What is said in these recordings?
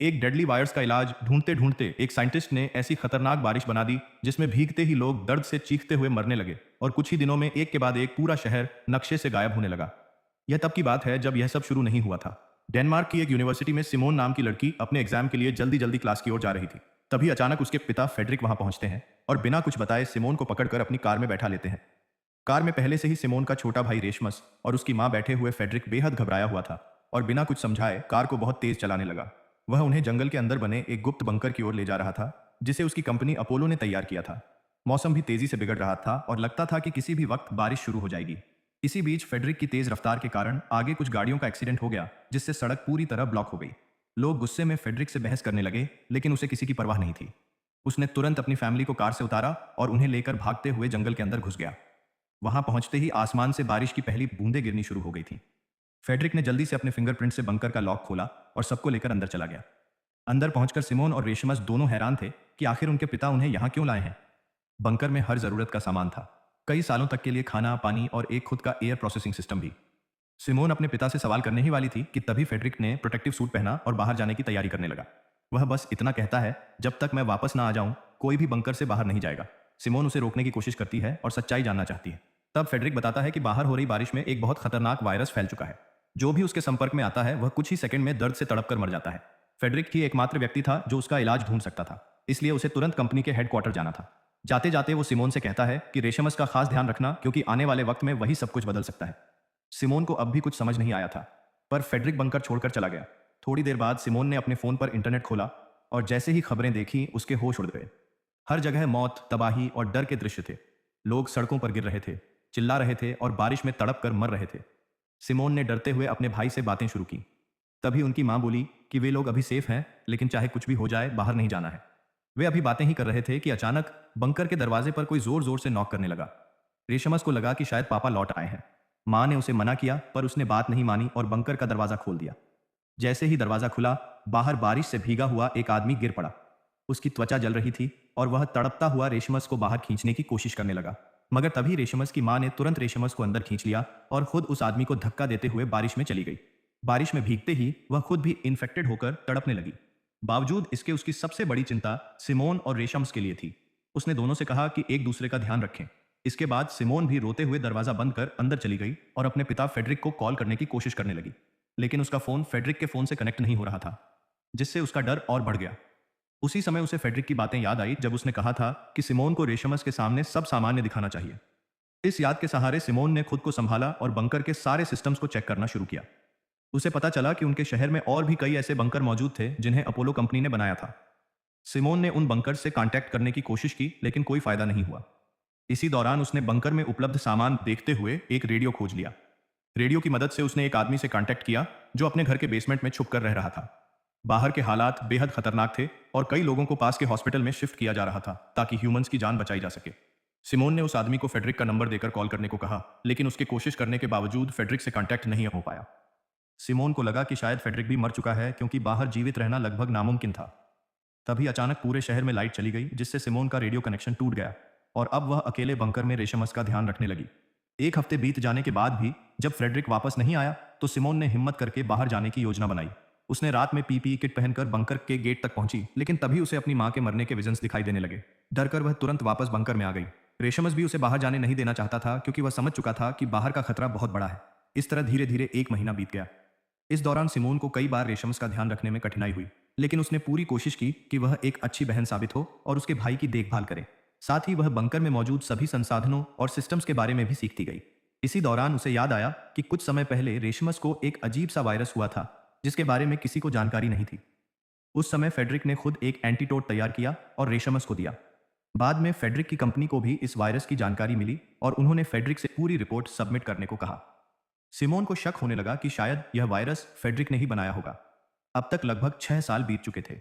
एक deadly virus का इलाज ढूंढते ढूंढते एक साइंटिस्ट ने ऐसी खतरनाक बारिश बना दी जिसमें भीगते ही लोग दर्द से चीखते हुए मरने लगे और कुछ ही दिनों में एक के बाद एक पूरा शहर नक्शे से गायब होने लगा। यह तब की बात है जब यह सब शुरू नहीं हुआ था। डेनमार्क की एक यूनिवर्सिटी में सिमोन नाम की लड़की अपने एग्जाम के लिए जल्दी जल्दी क्लास की ओर जा रही थी। तभी अचानक उसके पिता फेडरिक वहां पहुंचते हैं और बिना कुछ बताए सिमोन को पकड़कर अपनी कार में बैठा लेते हैं। कार में पहले से ही सिमोन का छोटा भाई रेशमस और उसकी मां बैठे हुए फेडरिक बेहद घबराया हुआ था और बिना कुछ समझाए कार को बहुत तेज चलाने लगा। वह उन्हें जंगल के अंदर बने एक गुप्त बंकर की ओर ले जा रहा था जिसे उसकी कंपनी अपोलो ने तैयार किया था। मौसम भी तेजी से बिगड़ रहा था और लगता था कि किसी भी वक्त बारिश शुरू हो जाएगी। इसी बीच फेडरिक की तेज रफ्तार के कारण आगे कुछ गाड़ियों का एक्सीडेंट हो गया जिससे सड़क पूरी तरह ब्लॉक हो गई। लोग गुस्से में फेडरिक से बहस करने लगे लेकिन उसे किसी की परवाह नहीं थी। उसने तुरंत अपनी फैमिली को कार से उतारा और उन्हें लेकर भागते हुए जंगल के अंदर घुस गया। वहां पहुंचते ही आसमान से बारिश की पहली बूंदें गिरनी शुरू हो गई थी। फेडरिक ने जल्दी से अपने फिंगरप्रिंट से बंकर का लॉक खोला और सबको लेकर अंदर चला गया। अंदर पहुंचकर सिमोन और रेशमस दोनों हैरान थे कि आखिर उनके पिता उन्हें यहाँ क्यों लाए हैं। बंकर में हर जरूरत का सामान था, कई सालों तक के लिए खाना पानी और एक खुद का एयर प्रोसेसिंग सिस्टम भी। सिमोन अपने पिता से सवाल करने ही वाली थी कि तभी फेडरिक ने प्रोटेक्टिव सूट पहना और बाहर जाने की तैयारी करने लगा। वह बस इतना कहता है, जब तक मैं वापस ना आ जाऊं कोई भी बंकर से बाहर नहीं जाएगा। सिमोन उसे रोकने की कोशिश करती है और सच्चाई जानना चाहती है। तब फेडरिक बताता है कि बाहर हो रही बारिश में एक बहुत खतरनाक वायरस फैल चुका है। जो भी उसके संपर्क में आता है वह कुछ ही सेकंड में दर्द से तड़प कर मर जाता है। फेडरिक ही एकमात्र व्यक्ति था जो उसका इलाज ढूंढ सकता था, इसलिए उसे तुरंत कंपनी के हेडक्वार्टर जाना था। जाते जाते वो सिमोन से कहता है कि रेशमस का खास ध्यान रखना क्योंकि आने वाले वक्त में वही सब कुछ बदल सकता है। सिमोन को अब भी कुछ समझ नहीं आया था, पर फेडरिक बंकर छोड़कर चला गया। थोड़ी देर बाद सिमोन ने अपने फोन पर इंटरनेट खोला और जैसे ही खबरें देखी उसके होश उड़ गए। हर जगह मौत, तबाही और डर के दृश्य थे। लोग सड़कों पर गिर रहे थे, चिल्ला रहे थे और बारिश में तड़प कर मर रहे थे। सिमोन ने डरते हुए अपने भाई से बातें शुरू की। तभी उनकी मां बोली कि वे लोग अभी सेफ हैं लेकिन चाहे कुछ भी हो जाए बाहर नहीं जाना है। वे अभी बातें ही कर रहे थे कि अचानक बंकर के दरवाजे पर कोई जोर जोर से नॉक करने लगा। रेशमस को लगा कि शायद पापा लौट आए हैं। मां ने उसे मना किया पर उसने बात नहीं मानी और बंकर का दरवाजा खोल दिया। जैसे ही दरवाजा खुला, बाहर बारिश से भीगा हुआ एक आदमी गिर पड़ा। उसकी त्वचा जल रही थी और वह तड़पता हुआ रेशमस को बाहर खींचने की कोशिश करने लगा। मगर तभी रेशमस की मां ने तुरंत रेशमस को अंदर खींच लिया और खुद उस आदमी को धक्का देते हुए बारिश में चली गई। बारिश में भीगते ही वह खुद भी इन्फेक्टेड होकर तड़पने लगी। बावजूद इसके उसकी सबसे बड़ी चिंता सिमोन और रेशम्स के लिए थी। उसने दोनों से कहा कि एक दूसरे का ध्यान रखें। इसके बाद सिमोन भी रोते हुए दरवाजा बंद कर अंदर चली गई और अपने पिता फेडरिक को कॉल करने की कोशिश करने लगी। लेकिन उसका फोन फेडरिक के फोन से कनेक्ट नहीं हो रहा था, जिससे उसका डर और बढ़ गया। उसी समय उसे फेडरिक की बातें याद आई जब उसने कहा था कि सिमोन को रेशमस के सामने सब सामान्य दिखाना चाहिए। इस याद के सहारे सिमोन ने खुद को संभाला और बंकर के सारे सिस्टम्स को चेक करना शुरू किया। उसे पता चला कि उनके शहर में और भी कई ऐसे बंकर मौजूद थे जिन्हें अपोलो कंपनी ने बनाया था। सिमोन ने उन बंकर से कांटेक्ट करने की कोशिश की लेकिन कोई फायदा नहीं हुआ। इसी दौरान उसने बंकर में उपलब्ध सामान देखते हुए एक रेडियो खोज लिया। रेडियो की मदद से उसने एक आदमी से कांटेक्ट किया जो अपने घर के बेसमेंट में छुप कर रह रहा था। बाहर के हालात बेहद खतरनाक थे और कई लोगों को पास के हॉस्पिटल में शिफ्ट किया जा रहा था ताकि ह्यूमंस की जान बचाई जा सके। सिमोन ने उस आदमी को फेडरिक का नंबर देकर कॉल करने को कहा, लेकिन उसके कोशिश करने के बावजूद फेडरिक से कांटेक्ट नहीं हो पाया। सिमोन को लगा कि शायद फेडरिक भी मर चुका है क्योंकि बाहर जीवित रहना लगभग नामुमकिन था। तभी अचानक पूरे शहर में लाइट चली गई जिससे सिमोन का रेडियो कनेक्शन टूट गया और अब वह अकेले बंकर में रेशमस का ध्यान रखने लगी। एक हफ्ते बीत जाने के बाद भी जब फ्रेडरिक वापस नहीं आया तो सिमोन ने हिम्मत करके बाहर जाने की योजना बनाई। उसने रात में पीपीई किट पहनकर बंकर के गेट तक पहुंची, लेकिन तभी उसे अपनी मां के मरने के विजन्स दिखाई देने लगे। डरकर वह तुरंत वापस बंकर में आ गई। रेशमस भी उसे बाहर जाने नहीं देना चाहता था क्योंकि वह समझ चुका था कि बाहर का खतरा बहुत बड़ा है। इस तरह धीरे धीरे एक महीना बीत गया। इस दौरान सिमोन को कई बार रेशम्स का ध्यान रखने में कठिनाई हुई, लेकिन उसने पूरी कोशिश की कि वह एक अच्छी बहन साबित हो और उसके भाई की देखभाल करे। साथ ही वह बंकर में मौजूद सभी संसाधनों और सिस्टम्स के बारे में भी सीखती गई। इसी दौरान उसे याद आया कि कुछ समय पहले रेशमस को एक अजीब सा वायरस हुआ था जिसके बारे में किसी को जानकारी नहीं थी। उस समय फेडरिक ने खुद एक एंटीटोड तैयार किया और रेशमस को दिया। बाद में फेडरिक की कंपनी को भी इस वायरस की जानकारी मिली और उन्होंने फेडरिक से पूरी रिपोर्ट सबमिट करने को कहा। सिमोन को शक होने लगा कि शायद यह वायरस फेडरिक ने ही बनाया होगा। अब तक लगभग 6 साल बीत चुके थे,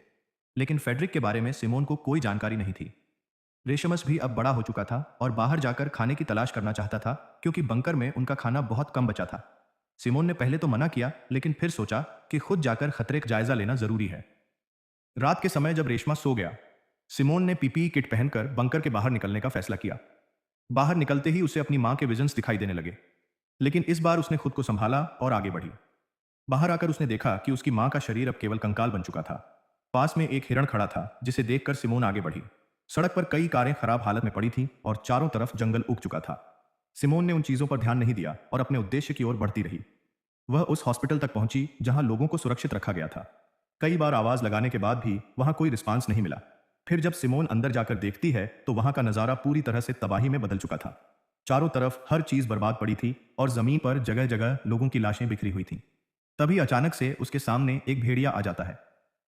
लेकिन फेडरिक के बारे में सिमोन को कोई जानकारी नहीं थी। रेशमस भी अब बड़ा हो चुका था और बाहर जाकर खाने की तलाश करना चाहता था क्योंकि बंकर में उनका खाना बहुत कम बचा था। सिमोन ने पहले तो मना किया, लेकिन फिर सोचा कि खुद जाकर खतरे का जायजा लेना जरूरी है। रात के समय जब रेशमा सो गया, सिमोन ने पीपीई किट पहनकर बंकर के बाहर निकलने का फैसला किया। बाहर निकलते ही उसे अपनी मां के विजन्स दिखाई देने लगे, लेकिन इस बार उसने खुद को संभाला और आगे बढ़ी। बाहर आकर उसने देखा कि उसकी मां का शरीर अब केवल कंकाल बन चुका था। पास में एक हिरण खड़ा था जिसे देखकर सिमोन आगे बढ़ी। सड़क पर कई कारें खराब हालत में पड़ी थीं और चारों तरफ जंगल उग चुका था। सिमोन ने उन चीजों पर ध्यान नहीं दिया और अपने उद्देश्य की ओर बढ़ती रही। वह उस हॉस्पिटल तक पहुंची जहां लोगों को सुरक्षित रखा गया था। कई बार आवाज लगाने के बाद भी वहां कोई रिस्पांस नहीं मिला। फिर जब सिमोन अंदर जाकर देखती है तो वहां का नजारा पूरी तरह से तबाही में बदल चुका था। चारों तरफ हर चीज बर्बाद पड़ी थी और जमीन पर जगह जगह लोगों की लाशें बिखरी हुई थीं। तभी अचानक से उसके सामने एक भेड़िया आ जाता है।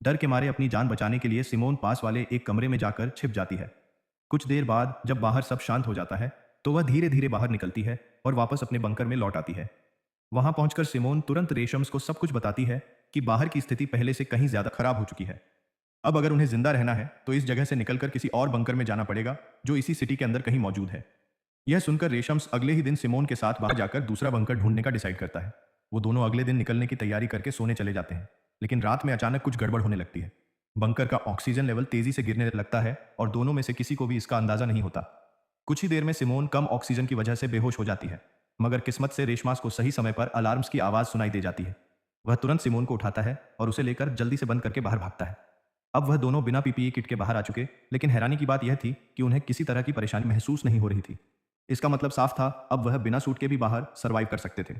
डर के मारे अपनी जान बचाने के लिए सिमोन पास वाले एक कमरे में जाकर छिप जाती है। कुछ देर बाद जब बाहर सब शांत हो जाता है तो वह धीरे धीरे बाहर निकलती है और वापस अपने बंकर में लौट आती है। वहां पहुंचकर सिमोन तुरंत रेशम्स को सब कुछ बताती है कि बाहर की स्थिति पहले से कहीं ज्यादा खराब हो चुकी है। अब अगर उन्हें जिंदा रहना है तो इस जगह से निकलकर किसी और बंकर में जाना पड़ेगा जो इसी सिटी के अंदर कहीं मौजूद है। यह सुनकर रेशम्स अगले ही दिन सिमोन के साथ बाहर जाकर दूसरा बंकर ढूंढने का डिसाइड करता है। वो दोनों अगले दिन निकलने की तैयारी करके सोने चले जाते हैं, लेकिन रात में अचानक कुछ गड़बड़ होने लगती है। बंकर का ऑक्सीजन लेवल तेजी से गिरने लगता है और दोनों में से किसी को भी इसका अंदाजा नहीं होता। कुछ ही देर में सिमोन कम ऑक्सीजन की वजह से बेहोश हो जाती है, मगर किस्मत से रेशमास को सही समय पर अलार्म्स की आवाज सुनाई दे जाती है। वह तुरंत सिमोन को उठाता है और उसे लेकर जल्दी से बंद करके बाहर भागता है। अब वह दोनों बिना पीपीई किट के बाहर आ चुके, लेकिन हैरानी की बात यह थी कि उन्हें किसी तरह की परेशानी महसूस नहीं हो रही थी। इसका मतलब साफ था, अब वह बिना सूट के भी बाहर सर्वाइव कर सकते थे।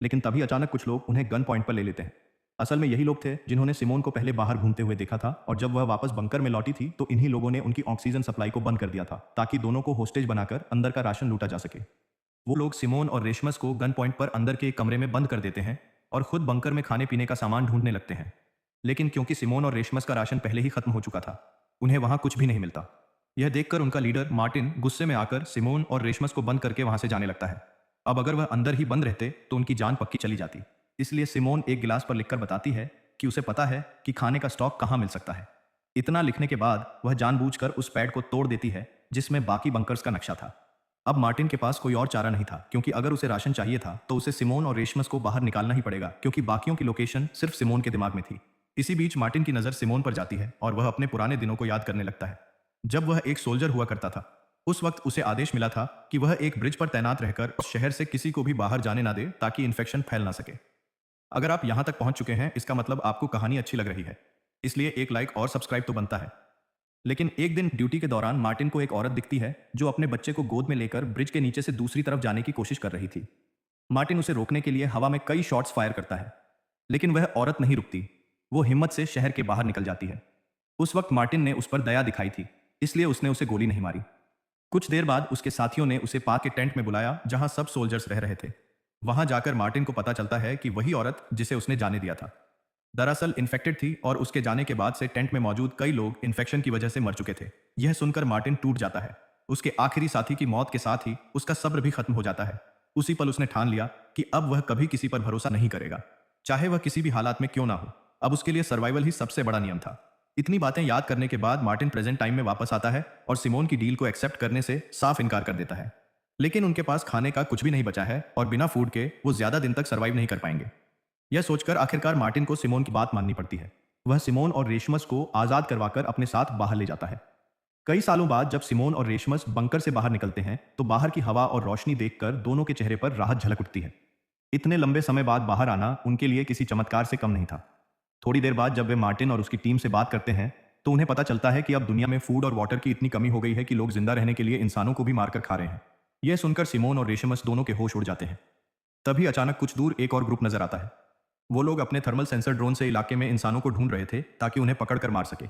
लेकिन तभी अचानक कुछ लोग उन्हें गन पॉइंट पर ले लेते हैं। असल में यही लोग थे जिन्होंने सिमोन को पहले बाहर घूमते हुए देखा था, और जब वह वापस बंकर में लौटी थी तो इन्हीं लोगों ने उनकी ऑक्सीजन सप्लाई को बंद कर दिया था ताकि दोनों को होस्टेज बनाकर अंदर का राशन लूटा जा सके। वो लोग सिमोन और रेशमस को गन पॉइंट पर अंदर के एक कमरे में बंद कर देते हैं और खुद बंकर में खाने पीने का सामान ढूंढने लगते हैं। लेकिन क्योंकि सिमोन और रेशमस का राशन पहले ही खत्म हो चुका था, उन्हें वहां कुछ भी नहीं मिलता। यह देखकर उनका लीडर मार्टिन गुस्से में आकर सिमोन और रेशमस को बंद करके वहां से जाने लगता है। अब अगर वह अंदर ही बंद रहते तो उनकी जान पक्की चली जाती। इसलिए सिमोन एक गिलास पर लिखकर बताती है कि उसे पता है कि खाने का स्टॉक कहां मिल सकता है। इतना लिखने के बाद वह जानबूझकर उस पैड को तोड़ देती है जिसमें बाकी बंकर्स का नक्शा था। अब मार्टिन के पास कोई और चारा नहीं था, क्योंकि अगर उसे राशन चाहिए था तो उसे सिमोन और रेशमस को बाहर निकालना ही पड़ेगा, क्योंकि बाकियों की लोकेशन सिर्फ सिमोन के दिमाग में थी। इसी बीच मार्टिन की नजर सिमोन पर जाती है और वह अपने पुराने दिनों को याद करने लगता है जब वह एक सोल्जर हुआ करता था। उस वक्त उसे आदेश मिला था कि वह एक ब्रिज पर तैनात रहकर उस शहर से किसी को भी बाहर जाने ना दे ताकि इन्फेक्शन फैल ना सके। अगर आप यहां तक पहुंच चुके हैं, इसका मतलब आपको कहानी अच्छी लग रही है, इसलिए एक लाइक और सब्सक्राइब तो बनता है। लेकिन एक दिन ड्यूटी के दौरान मार्टिन को एक औरत दिखती है जो अपने बच्चे को गोद में लेकर ब्रिज के नीचे से दूसरी तरफ जाने की कोशिश कर रही थी। मार्टिन उसे रोकने के लिए हवा में कई शॉट्स फायर करता है, लेकिन वह औरत नहीं रुकती। वो हिम्मत से शहर के बाहर निकल जाती है। उस वक्त मार्टिन ने उस पर दया दिखाई थी, इसलिए उसने उसे गोली नहीं मारी। कुछ देर बाद उसके साथियों ने उसे पार्क के टेंट में बुलाया जहां सब सोल्जर्स रह रहे थे। वहां जाकर मार्टिन को पता चलता है कि वही औरत जिसे उसने जाने दिया था दरअसल इन्फेक्टेड थी, और उसके जाने के बाद से टेंट में मौजूद कई लोग इन्फेक्शन की वजह से मर चुके थे। यह सुनकर मार्टिन टूट जाता है। उसके आखिरी साथी की मौत के साथ ही उसका सब्र भी खत्म हो जाता है। उसी पल उसने ठान लिया कि अब वह कभी किसी पर भरोसा नहीं करेगा, चाहे वह किसी भी हालात में क्यों ना हो। अब उसके लिए सर्वाइवल ही सबसे बड़ा नियम था। इतनी बातें याद करने के बाद मार्टिन प्रेजेंट टाइम में वापस आता है और सिमोन की डील को एक्सेप्ट करने से साफ इनकार कर देता है। लेकिन उनके पास खाने का कुछ भी नहीं बचा है और बिना फूड के वो ज्यादा दिन तक सर्वाइव नहीं कर पाएंगे। यह सोचकर आखिरकार मार्टिन को सिमोन की बात माननी पड़ती है। वह सिमोन और रेशमस को आजाद करवाकर अपने साथ बाहर ले जाता है। कई सालों बाद जब सिमोन और रेशमस बंकर से बाहर निकलते हैं तो बाहर की हवा और रोशनी देखकर दोनों के चेहरे पर राहत झलक उठती है। इतने लंबे समय बाद बाहर आना उनके लिए किसी चमत्कार से कम नहीं था। थोड़ी देर बाद जब वे मार्टिन और उसकी टीम से बात करते हैं तो उन्हें पता चलता है कि अब दुनिया में फूड और वाटर की इतनी कमी हो गई है कि लोग जिंदा रहने के लिए इंसानों को भी मारकर खा रहे हैं। यह सुनकर सिमोन और रेशमस दोनों के होश उड़ जाते हैं। तभी अचानक कुछ दूर एक और ग्रुप नजर आता है। वो लोग अपने थर्मल सेंसर ड्रोन से इलाके में इंसानों को ढूंढ रहे थे ताकि उन्हें पकड़कर मार सके।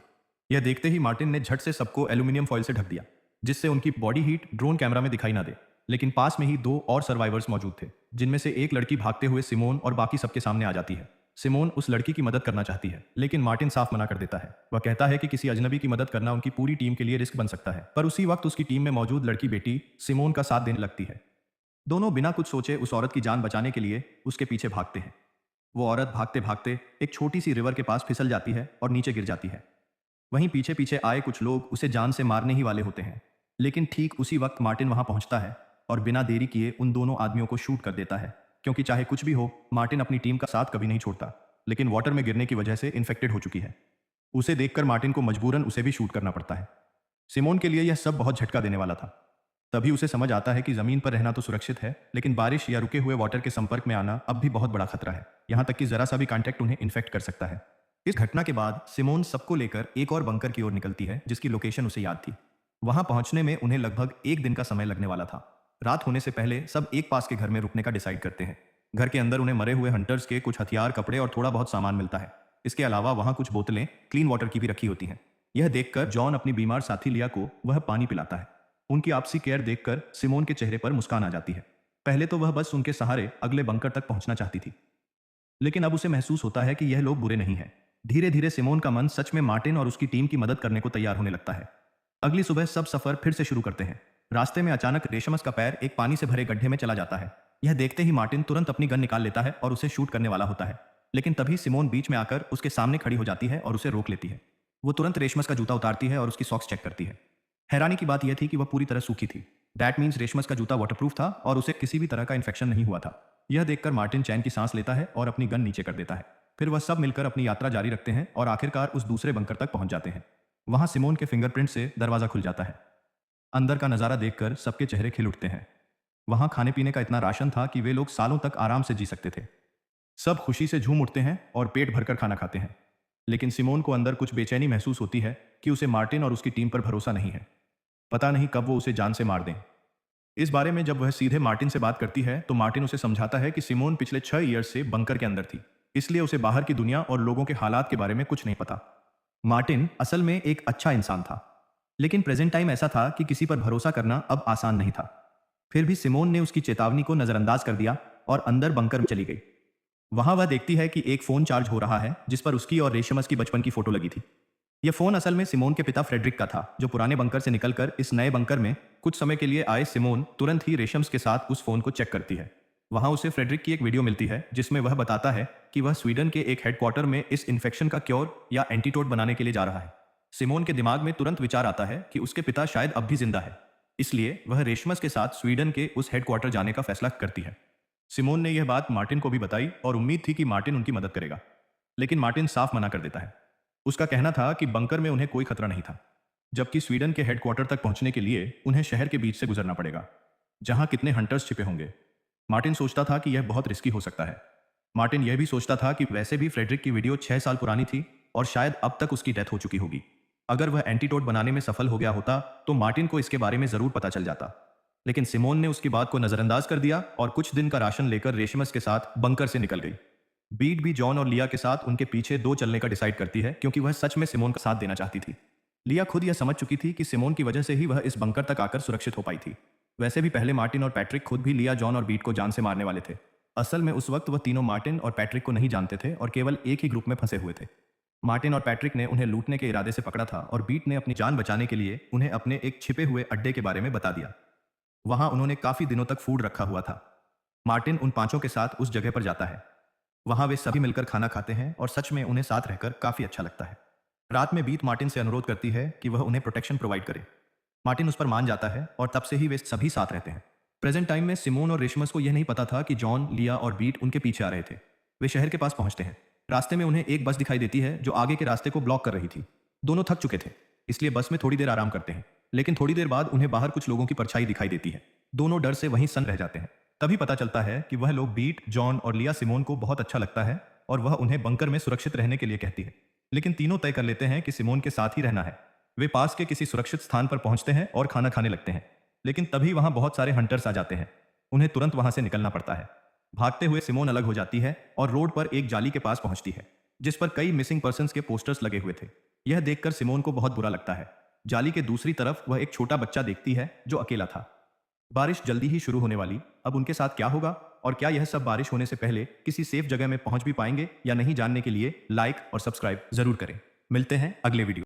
यह देखते ही मार्टिन ने झट से सबको एल्यूमिनियम फॉइल से ढक दिया, जिससे उनकी बॉडी हीट ड्रोन कैमरा में दिखाई ना दे। लेकिन पास में ही दो और सर्वाइवर्स मौजूद थे, जिनमें से एक लड़की भागते हुए सिमोन और बाकी सबके सामने आ जाती है। सिमोन उस लड़की की मदद करना चाहती है, लेकिन मार्टिन साफ मना कर देता है। वह कहता है कि किसी अजनबी की मदद करना उनकी पूरी टीम के लिए रिस्क बन सकता है। पर उसी वक्त उसकी टीम में मौजूद लड़की बेटी सिमोन का साथ देने लगती है। दोनों बिना कुछ सोचे उस औरत की जान बचाने के लिए उसके पीछे भागते हैं। वो औरत भागते भागते एक छोटी सी रिवर के पास फिसल जाती है और नीचे गिर जाती है। वहीं पीछे पीछे आए कुछ लोग उसे जान से मारने ही वाले होते हैं, लेकिन ठीक उसी वक्त मार्टिन वहां पहुंचता है और बिना देरी किए उन दोनों आदमियों को शूट कर देता है, क्योंकि चाहे कुछ भी हो मार्टिन अपनी टीम का साथ कभी नहीं छोड़ता। लेकिन वाटर में गिरने की वजह से इन्फेक्टेड हो चुकी है। उसे देखकर मार्टिन को मजबूरन उसे भी शूट करना पड़ता है। सिमोन के लिए यह सब बहुत झटका देने वाला था। तभी उसे समझ आता है कि जमीन पर रहना तो सुरक्षित है, लेकिन बारिश या रुके हुए वाटर के संपर्क में आना अब भी बहुत बड़ा खतरा है। यहां तक कि जरा सा भी कांटेक्ट उन्हें इन्फेक्ट कर सकता है। इस घटना के बाद सिमोन सबको लेकर एक और बंकर की ओर निकलती है जिसकी लोकेशन उसे याद थी। वहां पहुंचने में उन्हें लगभग एक दिन का समय लगने वाला था। रात होने से पहले सब एक पास के घर में रुकने का डिसाइड करते हैं। घर के अंदर उन्हें मरे हुए हंटर्स के कुछ हथियार, कपड़े और थोड़ा बहुत सामान मिलता है। इसके अलावा वहां कुछ बोतलें क्लीन वाटर की भी रखी होती हैं। यह देखकर जॉन अपनी बीमार साथी लिया को वह पानी पिलाता है। उनकी आपसी केयर देखकर सिमोन के चेहरे पर मुस्कान आ जाती है। पहले तो वह बस उनके सहारे अगले बंकर तक पहुंचना चाहती थी, लेकिन अब उसे महसूस होता है कि यह लोग बुरे नहीं हैं। धीरे धीरे सिमोन का मन सच में मार्टिन और उसकी टीम की मदद करने को तैयार होने लगता है। अगली सुबह सब सफर फिर से शुरू करते हैं। रास्ते में अचानक रेशमस का पैर एक पानी से भरे गड्ढे में चला जाता है। यह देखते ही मार्टिन तुरंत अपनी गन निकाल लेता है और उसे शूट करने वाला होता है, लेकिन तभी सिमोन बीच में आकर उसके सामने खड़ी हो जाती है और उसे रोक लेती है। वो तुरंत रेशमस का जूता उतारती है और उसकी सॉक्स चेक करती है। हैरानी की बात यह थी कि वह पूरी तरह सूखी थी। दैट मीन्स रेशमस का जूता वाटरप्रूफ था और उसे किसी भी तरह का इन्फेक्शन नहीं हुआ था। यह देखकर मार्टिन चैन की सांस लेता है और अपनी गन नीचे कर देता है। फिर वह सब मिलकर अपनी यात्रा जारी रखते हैं और आखिरकार उस दूसरे बंकर तक पहुंच जाते हैं। वहां सिमोन के फिंगरप्रिंट से दरवाजा खुल जाता है। अंदर का नजारा देखकर सबके चेहरे खिल उठते हैं। वहां खाने पीने का इतना राशन था कि वे लोग सालों तक आराम से जी सकते थे। सब खुशी से झूम उठते हैं और पेट भरकर खाना खाते हैं। लेकिन सिमोन को अंदर कुछ बेचैनी महसूस होती है कि उसे मार्टिन और उसकी टीम पर भरोसा नहीं है। पता नहीं कब वो उसे जान से मार दें। इस बारे में जब वह सीधे मार्टिन से बात करती है तो मार्टिन उसे समझाता है कि सिमोन पिछले 6 ईयर्स से बंकर के अंदर थी, इसलिए उसे बाहर की दुनिया और लोगों के हालात के बारे में कुछ नहीं पता। मार्टिन असल में एक अच्छा इंसान था, लेकिन प्रेजेंट टाइम ऐसा था कि किसी पर भरोसा करना अब आसान नहीं था। फिर भी सिमोन ने उसकी चेतावनी को नजरअंदाज कर दिया और अंदर बंकर में चली गई। वहां वह देखती है कि एक फोन चार्ज हो रहा है जिस पर उसकी और रेशमस की बचपन की फोटो लगी थी। यह फोन असल में सिमोन के पिता फ्रेडरिक का था, जो पुराने बंकर से निकलकर इस नए बंकर में कुछ समय के लिए आए। सिमोन तुरंत ही रेशम्स के साथ उस फोन को चेक करती है। वहां उसे फ्रेडरिक की एक वीडियो मिलती है जिसमें वह बताता है कि वह स्वीडन के एक हेडक्वार्टर में इस इन्फेक्शन का क्योर या एंटीटोड बनाने के लिए जा रहा है। सिमोन के दिमाग में तुरंत विचार आता है कि उसके पिता शायद अब भी जिंदा है, इसलिए वह रेशमस के साथ स्वीडन के उस हेडक्वार्टर जाने का फैसला करती है। सिमोन ने यह बात मार्टिन को भी बताई और उम्मीद थी कि मार्टिन उनकी मदद करेगा, लेकिन मार्टिन साफ मना कर देता है। उसका कहना था कि बंकर में उन्हें कोई खतरा नहीं था, जबकि स्वीडन के हेडक्वार्टर तक पहुंचने के लिए उन्हें शहर के बीच से गुजरना पड़ेगा, जहां कितने हंटर्स छिपे होंगे। मार्टिन सोचता था कि यह बहुत रिस्की हो सकता है। मार्टिन यह भी सोचता था कि वैसे भी फ्रेडरिक की वीडियो 6 साल पुरानी थी और शायद अब तक उसकी डेथ हो चुकी होगी। अगर वह एंटीटोड बनाने में सफल हो गया होता तो मार्टिन को इसके बारे में जरूर पता चल जाता। लेकिन सिमोन ने उसकी बात को नजरअंदाज कर दिया और कुछ दिन का राशन लेकर रेशमस के साथ बंकर से निकल गई। बीट भी जॉन और लिया के साथ उनके पीछे 2 चलने का डिसाइड करती है, क्योंकि वह सच में सिमोन का साथ देना चाहती थी। लिया खुद यह समझ चुकी थी कि सिमोन की वजह से ही वह इस बंकर तक आकर सुरक्षित हो पाई थी। वैसे भी पहले मार्टिन और पैट्रिक खुद भी लिया, जॉन और बीट को जान से मारने वाले थे। असल में उस वक्त वह तीनों मार्टिन और पैट्रिक को नहीं जानते थे और केवल एक ही ग्रुप में फंसे हुए थे। मार्टिन और पैट्रिक ने उन्हें लूटने के इरादे से पकड़ा था और बीट ने अपनी जान बचाने के लिए उन्हें अपने एक छिपे हुए अड्डे के बारे में बता दिया। वहां उन्होंने काफी दिनों तक फूड रखा हुआ था। मार्टिन उन 5 के साथ उस जगह पर जाता है। वहां वे सभी मिलकर खाना खाते हैं और सच में उन्हें साथ रहकर काफी अच्छा लगता है। रात में बीट मार्टिन से अनुरोध करती है कि वह उन्हें प्रोटेक्शन प्रोवाइड करे। मार्टिन उस पर मान जाता है और तब से ही वे सभी साथ रहते हैं। प्रेजेंट टाइम में सिमोन और रेशमस को यह नहीं पता था कि जॉन, लिया और बीट उनके पीछे आ रहे थे। वे शहर के पास पहुंचते हैं। रास्ते में उन्हें एक बस दिखाई देती है जो आगे के रास्ते को ब्लॉक कर रही थी। दोनों थक चुके थे, इसलिए बस में थोड़ी देर आराम करते हैं, लेकिन थोड़ी देर बाद उन्हें बाहर कुछ लोगों की परछाई दिखाई देती है। दोनों डर से वहीं सन्न रह जाते हैं। तभी पता चलता है कि वह लोग बीट, जॉन और लिया सिमोन को बहुत अच्छा लगता है और वह उन्हें बंकर में सुरक्षित रहने के लिए कहती है। लेकिन तीनों तय कर लेते हैं कि सिमोन के साथ ही रहना है। वे पास के किसी सुरक्षित स्थान पर पहुंचते हैं और खाना खाने लगते हैं, लेकिन तभी वहां बहुत सारे हंटर्स आ जाते हैं। उन्हें तुरंत वहां से निकलना पड़ता है। भागते हुए सिमोन अलग हो जाती है और रोड पर एक जाली के पास पहुंचती है जिस पर कई मिसिंग पर्सन्स के पोस्टर्स लगे हुए थे। यह देखकर सिमोन को बहुत बुरा लगता है। जाली के दूसरी तरफ वह एक छोटा बच्चा देखती है जो अकेला था। बारिश जल्दी ही शुरू होने वाली। अब उनके साथ क्या होगा और क्या यह सब बारिश होने से पहले किसी सेफ जगह में पहुंच भी पाएंगे या नहीं, जानने के लिए लाइक और सब्सक्राइब जरूर करें। मिलते हैं अगले वीडियो।